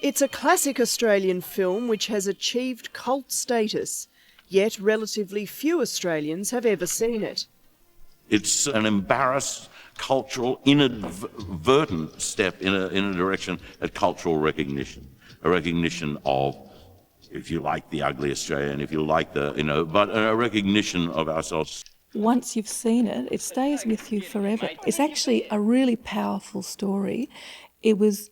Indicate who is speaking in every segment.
Speaker 1: It's a classic Australian film which has achieved cult status, yet relatively few Australians have ever seen it.
Speaker 2: It's an embarrassed, cultural, inadvertent step in a direction at cultural recognition, a recognition of, if you like, the ugly Australian, if you like but a recognition of ourselves.
Speaker 3: Once you've seen it, it stays with you forever. It's actually a really powerful story. It was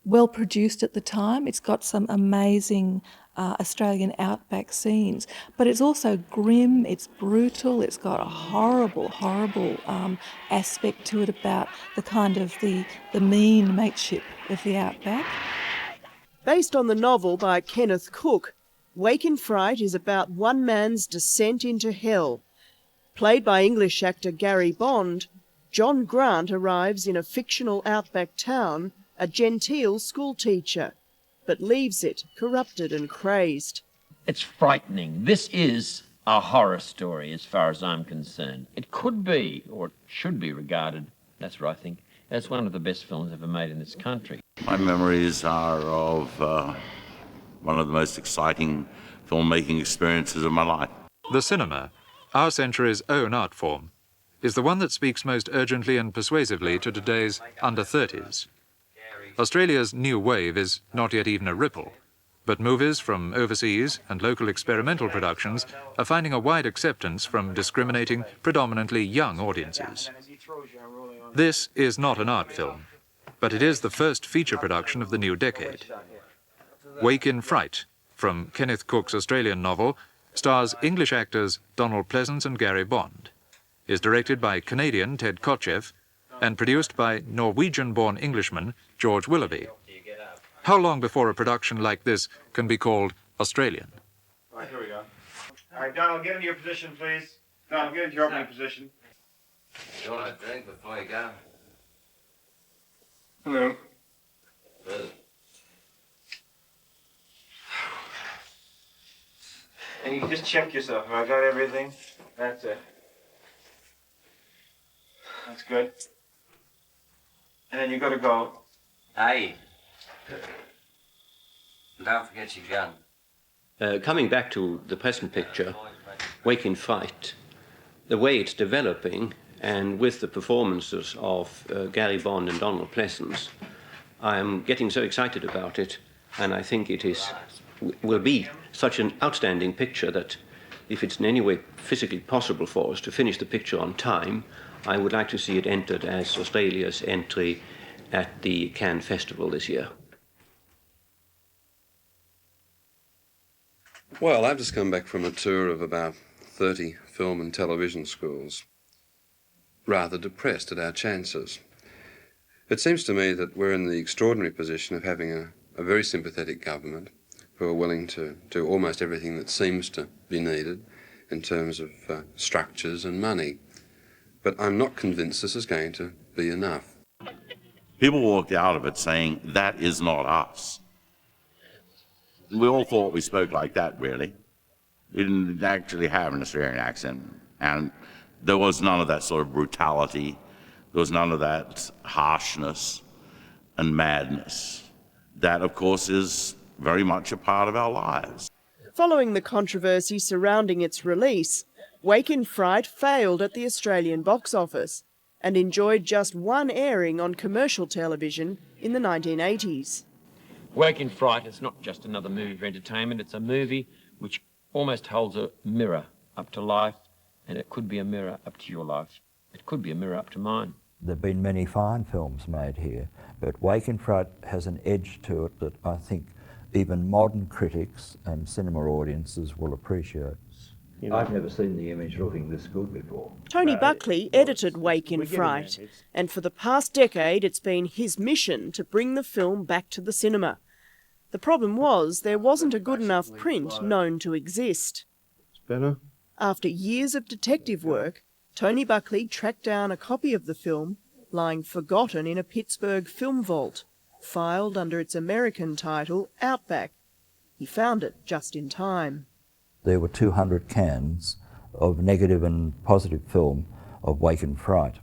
Speaker 3: well produced at the time. It's got some amazing Australian outback scenes, but it's also grim, it's brutal, it's got a horrible aspect to it about the kind of the mean mateship of the outback.
Speaker 1: Based on the novel by Kenneth, Wake in Fright is about one man's descent into hell. Played by English actor Gary Bond, John Grant arrives in a fictional outback town, a genteel schoolteacher, but leaves it corrupted and crazed.
Speaker 4: It's frightening. This is a horror story as far as I'm concerned. It could be, or it should be regarded, that's what I think, as one of the best films ever made in this country.
Speaker 2: My memories are of one of the most exciting filmmaking experiences of my life.
Speaker 5: The cinema, our century's own art form, is the one that speaks most urgently and persuasively to today's under-30s. Australia's new wave is not yet even a ripple, but movies from overseas and local experimental productions are finding a wide acceptance from discriminating, predominantly young audiences. This is not an art film, but it is the first feature production of the new decade. Wake in Fright, from Kenneth Cook's Australian novel, stars English actors Donald Pleasence and Gary Bond, is directed by Canadian Ted Kotcheff, and produced by Norwegian-born Englishman George Willoughby. How long before a production like this can be called Australian?
Speaker 6: All right, here we go. All right, Donald, get into your position, please. Donald, get into your opening position.
Speaker 7: You want a drink before you go?
Speaker 6: Hello.
Speaker 7: Good.
Speaker 6: And you can just check yourself. Have I got everything? That's it. That's good. And then you got to go.
Speaker 7: Hey. Don't forget your gun.
Speaker 8: Coming back to the present picture, Wake in Fright, the way it's developing, and with the performances of Gary Bond and Donald Pleasence, I'm getting so excited about it, and I think it will be such an outstanding picture that if it's in any way physically possible for us to finish the picture on time, I would like to see it entered as Australia's entry at the Cannes Festival this year.
Speaker 9: Well, I've just come back from a tour of about 30 film and television schools. Rather depressed at our chances. It seems to me that we're in the extraordinary position of having a very sympathetic government who are willing to do almost everything that seems to be needed in terms of structures and money. But I'm not convinced this is going to be enough.
Speaker 2: People walked out of it saying, that is not us. We all thought we spoke like that, really. We didn't actually have an Australian accent. And there was none of that sort of brutality. There was none of that harshness and madness. That, of course, is very much a part of our lives.
Speaker 1: Following the controversy surrounding its release, Wake in Fright failed at the Australian box office and enjoyed just one airing on commercial television in the 1980s.
Speaker 4: Wake in Fright is not just another movie for entertainment, it's a movie which almost holds a mirror up to life, and it could be a mirror up to your life. It could be a mirror up to mine.
Speaker 10: There have been many fine films made here, but Wake in Fright has an edge to it that I think even modern critics and cinema audiences will appreciate.
Speaker 11: You know, I've never seen the image looking this good before.
Speaker 1: Tony Buckley edited Wake in Fright, and for the past decade it's been his mission to bring the film back to the cinema. The problem was there wasn't a good enough print known to exist.
Speaker 6: It's better.
Speaker 1: After years of detective work, Tony Buckley tracked down a copy of the film lying forgotten in a Pittsburgh film vault, filed under its American title, Outback. He found it just in time.
Speaker 10: There were 200 cans of negative and positive film of Wake in Fright,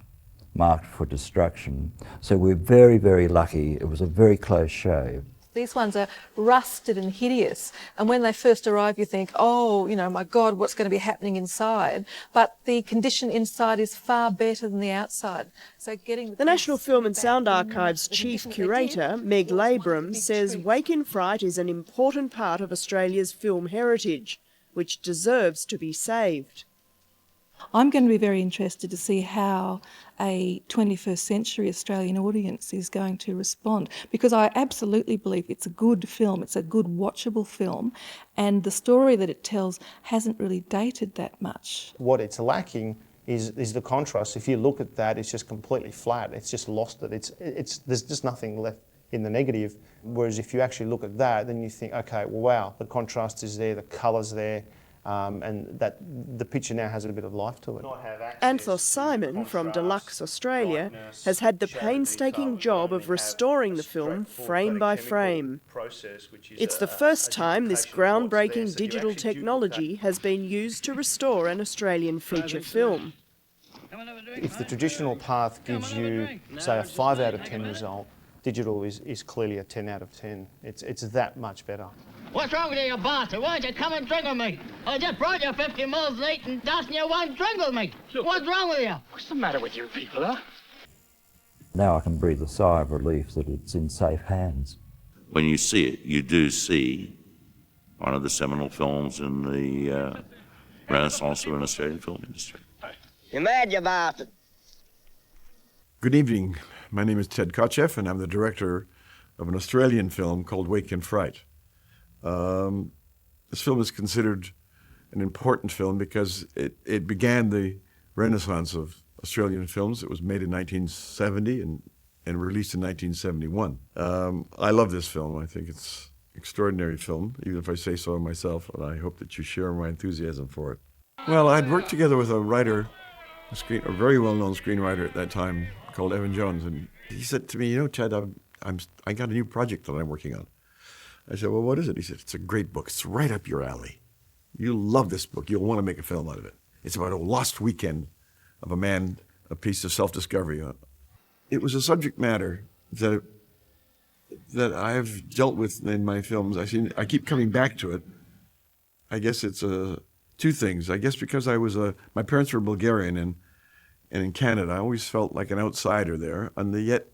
Speaker 10: marked for destruction. So we're very, very lucky. It was a very close shave.
Speaker 3: These ones are rusted and hideous, and when they first arrive you think, oh, you know, my God, what's going to be happening inside? But the condition inside is far better than the outside. So getting
Speaker 1: the National Film and Sound Archive's chief curator, Meg Labram, says Wake in Fright is an important part of Australia's film heritage, which deserves to be saved.
Speaker 3: I'm going to be very interested to see how a 21st century Australian audience is going to respond, because I absolutely believe it's a good film, it's a good watchable film, and the story that it tells hasn't really dated that much.
Speaker 12: What it's lacking is the contrast. If you look at that, it's just completely flat, it's just lost it. There's just nothing left in the negative, whereas if you actually look at that, then you think, okay, well, wow, the contrast is there, the colour's there, and that the picture now has a bit of life to it.
Speaker 1: Anthos Simon from Deluxe Australia has had the painstaking job of restoring the film frame by frame. It's the first time this groundbreaking digital technology has been used to restore an Australian feature film.
Speaker 12: If the traditional path gives you, say, a 5 out of 10 result, digital is clearly a 10 out of 10. It's that much better.
Speaker 13: What's wrong with you, you bastard? Why don't you come and drink with me? I just brought you 50 mils late and dusting you one drink with me. Look, what's wrong with you?
Speaker 14: What's the matter with you people, huh?
Speaker 10: Now I can breathe a sigh of relief that it's in safe hands.
Speaker 2: When you see it, you do see one of the seminal films in the renaissance of an Australian film industry.
Speaker 13: You're mad, you bastard.
Speaker 15: Good evening. My name is Ted Kotcheff, and I'm the director of an Australian film called Wake in Fright. This film is considered an important film because it began the renaissance of Australian films. It was made in 1970 and released in 1971. I love this film. I think it's an extraordinary film, even if I say so myself, and I hope that you share my enthusiasm for it. Well, I'd worked together with a writer, a very well-known screenwriter at that time called Evan Jones, and he said to me, you know, Ted, I got a new project that I'm working on. I said, well, what is it? He said, it's a great book. It's right up your alley. You'll love this book. You'll want to make a film out of it. It's about a lost weekend of a man, a piece of self-discovery. It was a subject matter that I've dealt with in my films. I keep coming back to it. I guess it's two things. I guess because my parents were Bulgarian and in Canada, I always felt like an outsider there. And yet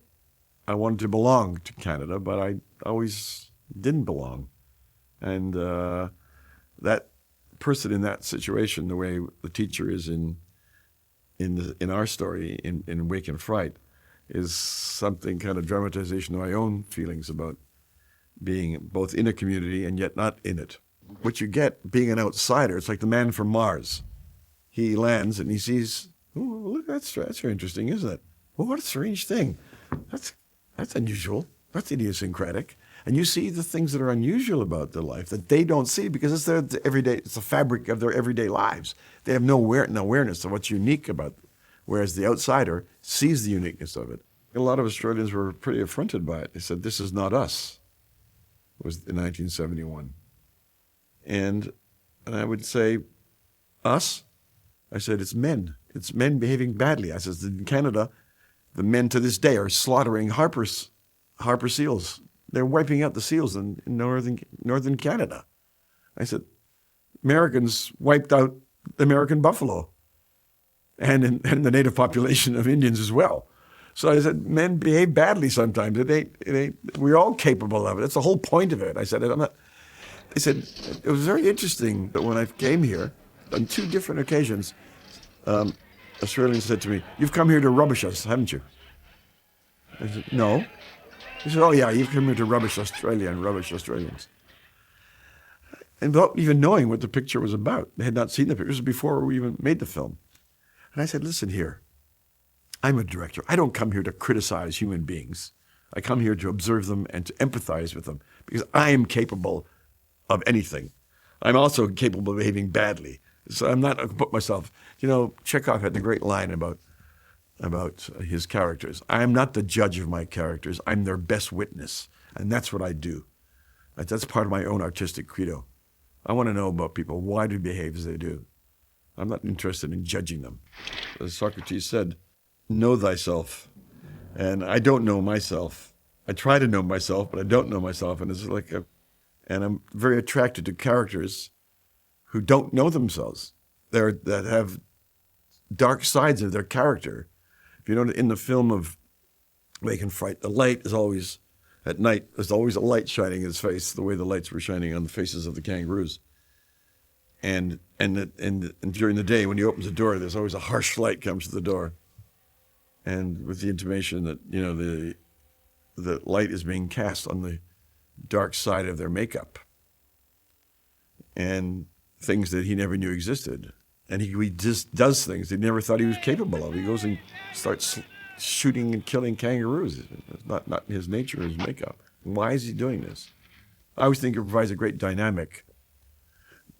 Speaker 15: I wanted to belong to Canada, but I always didn't belong. And that person in that situation, the way the teacher is in our story, in Wake in Fright, is something kind of dramatization of my own feelings about being both in a community and yet not in it. What you get being an outsider, it's like the man from Mars. He lands and he sees, oh, look, that's very interesting, isn't it? Well, what a strange thing. That's unusual. That's idiosyncratic. And you see the things that are unusual about their life that they don't see because it's their everyday. It's the fabric of their everyday lives. They have no awareness of what's unique about them, whereas the outsider sees the uniqueness of it. A lot of Australians were pretty affronted by it. They said, "This is not us." It was in 1971, and I would say, "Us." I said, "It's men. It's men behaving badly." I said, "In Canada, the men to this day are slaughtering Harper seals. They're wiping out the seals in northern Canada." I said, "Americans wiped out the American buffalo and the native population of Indians as well." So I said, men behave badly sometimes. We're all capable of it. It's the whole point of it. I said, it was very interesting that when I came here, on 2 different occasions, Australians said to me, "You've come here to rubbish us, haven't you?" I said, "No." He said, "Oh yeah, you've come here to rubbish Australia and rubbish Australians." And without even knowing what the picture was about. They had not seen the picture. It was before we even made the film. And I said, "Listen here, I'm a director. I don't come here to criticize human beings. I come here to observe them and to empathize with them because I am capable of anything. I'm also capable of behaving badly. So I'm not going to put myself..." You know, Chekhov had the great line about his characters. "I am not the judge of my characters. I'm their best witness." And that's what I do. That's part of my own artistic credo. I want to know about people. Why do they behave as they do? I'm not interested in judging them. As Socrates said, know thyself. And I don't know myself. I try to know myself, but I don't know myself, and and I'm very attracted to characters who don't know themselves. That have dark sides of their character. If you know, in the film of Wake and Fright, the light is always, at night, there's always a light shining in his face, the way the lights were shining on the faces of the kangaroos. And during the day, when he opens the door, there's always a harsh light comes to the door. And with the intimation that, you know, the light is being cast on the dark side of their makeup. And things that he never knew existed. And he just does things he never thought he was capable of. He goes and starts shooting and killing kangaroos. It's not his nature, his makeup. Why is he doing this? I always think it provides a great dynamic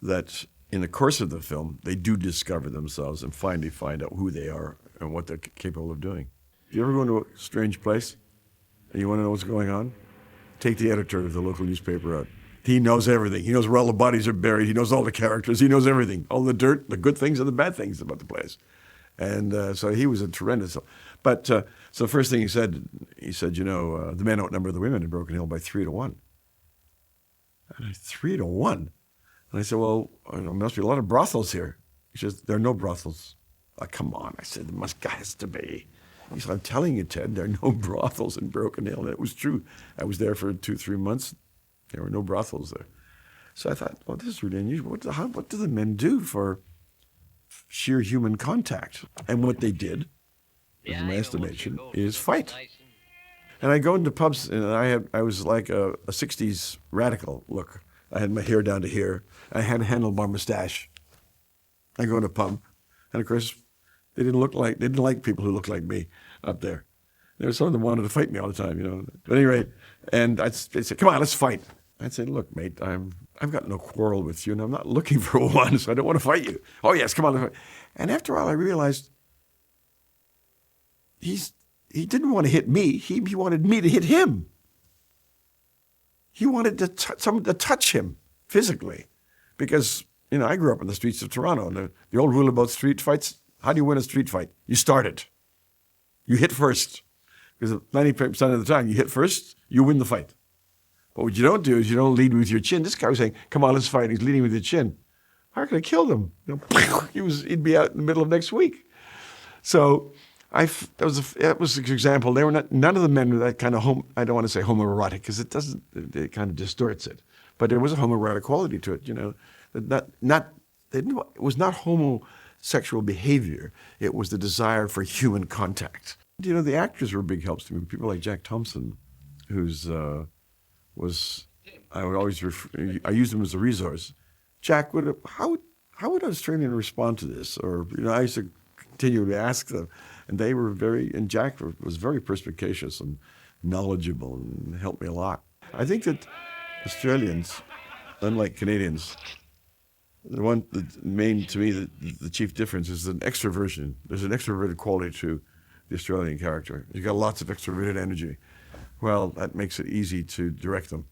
Speaker 15: that in the course of the film, they do discover themselves and finally find out who they are and what they're capable of doing. If you ever go into a strange place and you want to know what's going on, take the editor of the local newspaper out. He knows everything. He knows where all the bodies are buried. He knows all the characters. He knows everything, all the dirt, the good things and the bad things about the place. And so he was a tremendous. But so the first thing he said, you know, the men outnumber the women in Broken Hill by 3-1. And 3-1? And I said, well, there must be a lot of brothels here. He says, there are no brothels. Oh, come on. I said, there has to be. He said, I'm telling you, Ted, there are no brothels in Broken Hill. And it was true. I was there for 2-3 months. There were no brothels there. So I thought, well, this is really unusual. What do the men do for sheer human contact? And what they did, in my estimation, is fight. And I go into pubs, and I was like a 60s radical look. I had my hair down to here. I had a handlebar mustache. I go to a pub, and of course, they didn't like people who looked like me up there. There were some of them wanted to fight me all the time, you know. But at any rate, and they said, come on, let's fight. I'd say, look, mate, I've got no quarrel with you, and I'm not looking for one, so I don't want to fight you. Oh, yes, come on. And after a while, I realized he didn't want to hit me. He wanted me to hit him. He wanted someone to touch him physically. Because, you know, I grew up in the streets of Toronto, and the old rule about street fights, how do you win a street fight? You start it. You hit first. Because 90% of the time, you hit first, you win the fight. But what you don't do is you don't lead with your chin. This guy was saying, come on, let's fight. He's leading with your chin. How could I kill him? You know, he'd be out in the middle of next week. So that was an example. They were none of the men were that kind of I don't want to say homoerotic because it kind of distorts it. But there was a homoerotic quality to it, you know. It was not homosexual behavior. It was the desire for human contact. You know, the actors were big helps to me. People like Jack Thompson, who's I would always I used him as a resource. Jack how would an Australian respond to this? Or, you know, I used to continue to ask them, and they were and Jack was very perspicacious and knowledgeable and helped me a lot. I think that Australians, unlike Canadians, the chief difference is an extroversion. There's an extroverted quality to the Australian character. You've got lots of extroverted energy. Well, that makes it easy to direct them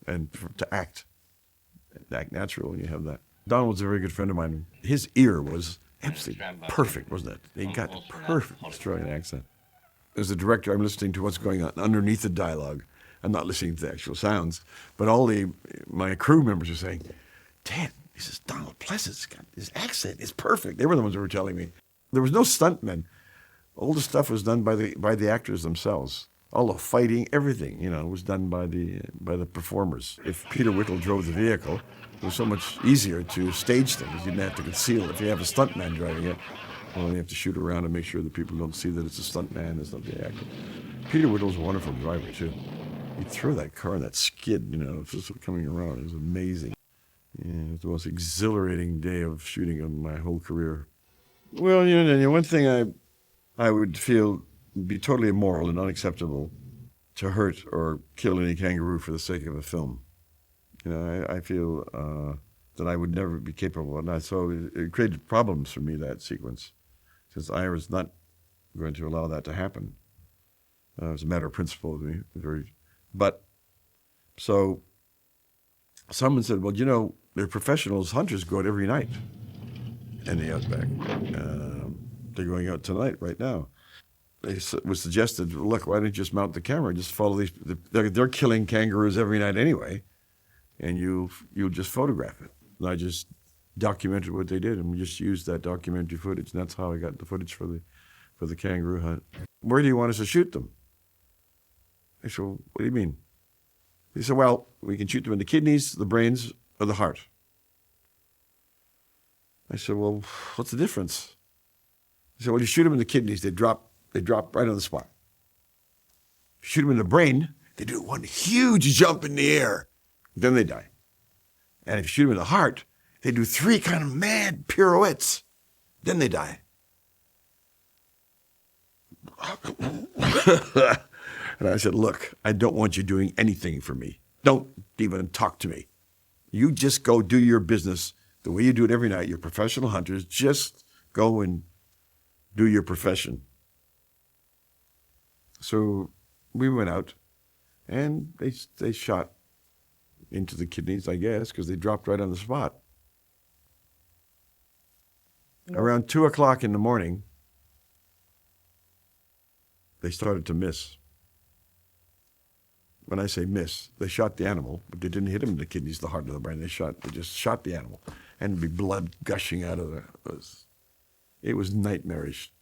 Speaker 15: and to act natural when you have that. Donald was a very good friend of mine. His ear was absolutely perfect, wasn't it? He got the perfect Australian accent. As a director, I'm listening to what's going on underneath the dialogue. I'm not listening to the actual sounds, but my crew members are saying, Ted, this is Donald Pleasence. His accent is perfect. They were the ones who were telling me. There was no stuntmen. All the stuff was done by the actors themselves. All the fighting, everything, you know, was done by the performers. If Peter Whittle drove the vehicle, it was so much easier to stage things. You didn't have to conceal it. If you have a stuntman driving it, well, you have to shoot around and make sure that people don't see that it's a stuntman, it's not the actor. Peter Whittle's a wonderful driver, too. He'd throw that car on that skid, you know, just coming around. It was amazing. Yeah, it was the most exhilarating day of shooting of my whole career. Well, you know, one thing I would feel be totally immoral and unacceptable to hurt or kill any kangaroo for the sake of a film. You know, I feel that I would never be capable of that. So it created problems for me, that sequence, since I was not going to allow that to happen. It was a matter of principle to me. But so someone said, well, you know, they're professionals, hunters go out every night in the outback. They're going out tonight, right now. was suggested, look, why don't you just mount the camera, just follow these, they're killing kangaroos every night anyway, and you'll just photograph it. And I just documented what they did, and we just used that documentary footage, and that's how I got the footage for the kangaroo hunt. Where do you want us to shoot them? I said, well, what do you mean? He said, well, we can shoot them in the kidneys, the brains, or the heart. I said, well, what's the difference? He said, well, you shoot them in the kidneys, they drop right on the spot. If you shoot them in the brain, they do one huge jump in the air. Then they die. And if you shoot them in the heart, they do 3 kind of mad pirouettes. Then they die. And I said, look, I don't want you doing anything for me. Don't even talk to me. You just go do your business the way you do it every night. You're professional hunters. Just go and do your profession. So we went out, and they shot into the kidneys, I guess, because they dropped right on the spot. Around 2 o'clock in the morning, they started to miss. When I say miss, they shot the animal, but they didn't hit him in the kidneys, the heart, or the brain. They just shot the animal, and there'd be blood gushing out of it was nightmarish.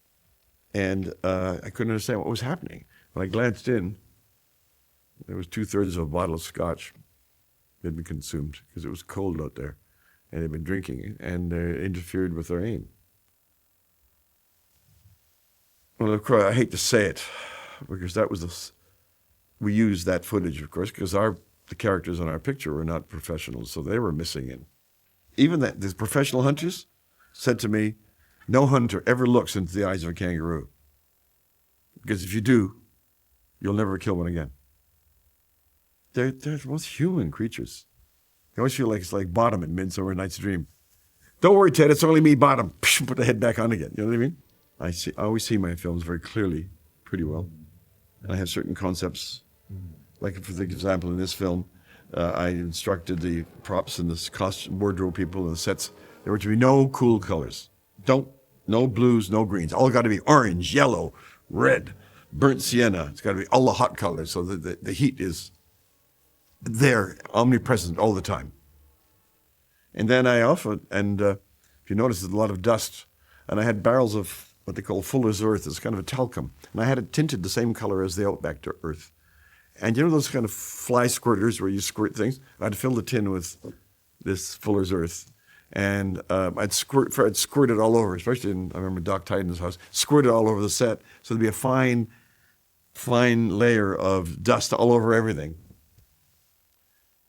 Speaker 15: And I couldn't understand what was happening. When I glanced in, there was 2/3 of a bottle of scotch that had been consumed because it was cold out there, and they'd been drinking it, and they interfered with their aim. Well, of course, I hate to say it, because that was we used that footage, of course, because the characters in our picture were not professionals, so they were missing it. Even the professional hunters said to me, no hunter ever looks into the eyes of a kangaroo, because if you do, you'll never kill one again. They're the most human creatures. You always feel like it's like Bottom in Midsummer Night's Dream. Don't worry, Ted, it's only me, Bottom. Put the head back on again. You know what I mean? I always see my films very clearly, pretty well. And I have certain concepts. Like, for example, in this film, I instructed the props and the costume wardrobe people and the sets, there were to be no cool colors. No blues, no greens. All got to be orange, yellow, red, burnt sienna. It's got to be all the hot colors, so that the heat is there, omnipresent all the time. And then I often, if you notice, there's a lot of dust, and I had barrels of what they call Fuller's Earth. It's kind of a talcum, and I had it tinted the same color as the Outback Earth. And you know those kind of fly squirters where you squirt things? I'd fill the tin with this Fuller's Earth, and I'd squirt it all over, especially I remember Doc Titan's house, squirt it all over the set, so there'd be a fine layer of dust all over everything.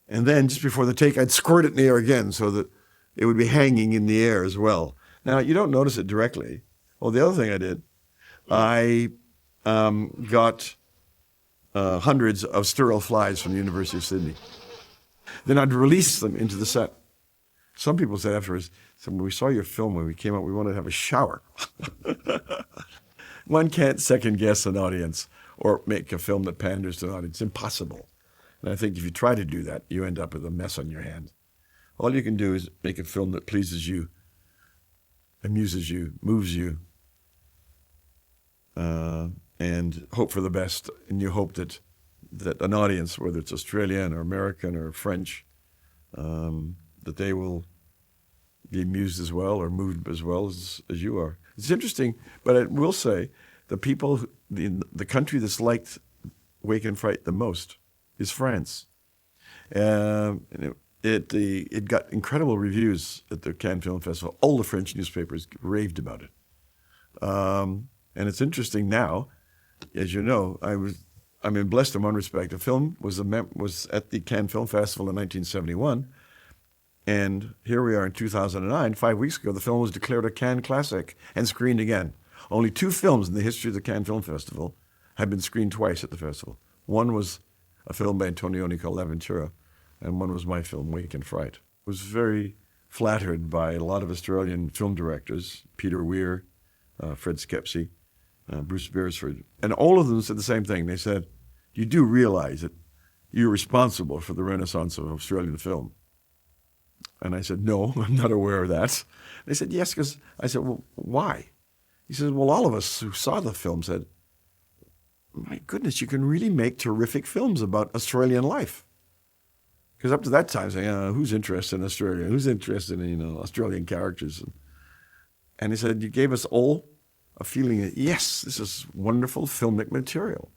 Speaker 15: And then just before the take, I'd squirt it in the air again so that it would be hanging in the air as well. Now, you don't notice it directly. Well, the other thing I did, I got hundreds of sterile flies from the University of Sydney. Then I'd release them into the set. Some people said afterwards, when we saw your film, when we came out, we wanted to have a shower. One can't second guess an audience or make a film that panders to an audience. It's impossible. And I think if you try to do that, you end up with a mess on your hands. All you can do is make a film that pleases you, amuses you, moves you, and hope for the best. And you hope that an audience, whether it's Australian or American or French, that they will be amused as well or moved as well as you are. It's interesting, but I will say the people, the country that's liked Wake and Fright the most is France. It got incredible reviews at the Cannes Film Festival. All the French newspapers raved about it. And it's interesting now, as you know, I'm blessed in one respect. The film was at the Cannes Film Festival in 1971, and here we are in 2009. 5 weeks ago, the film was declared a Cannes classic and screened again. Only 2 films in the history of the Cannes Film Festival have been screened twice at the festival. One was a film by Antonioni called L'Avventura, and one was my film, Wake and Fright. I was very flattered by a lot of Australian film directors, Peter Weir, Fred Skepsey, Bruce Beresford, and all of them said the same thing. They said, you do realize that you're responsible for the renaissance of Australian film. And I said, no, I'm not aware of that. They said, yes, because I said, well, why? He said, well, all of us who saw the film said, my goodness, you can really make terrific films about Australian life. Because up to that time, saying, who's interested in Australia? Who's interested in, Australian characters? And he said, you gave us all a feeling that, yes, this is wonderful filmic material.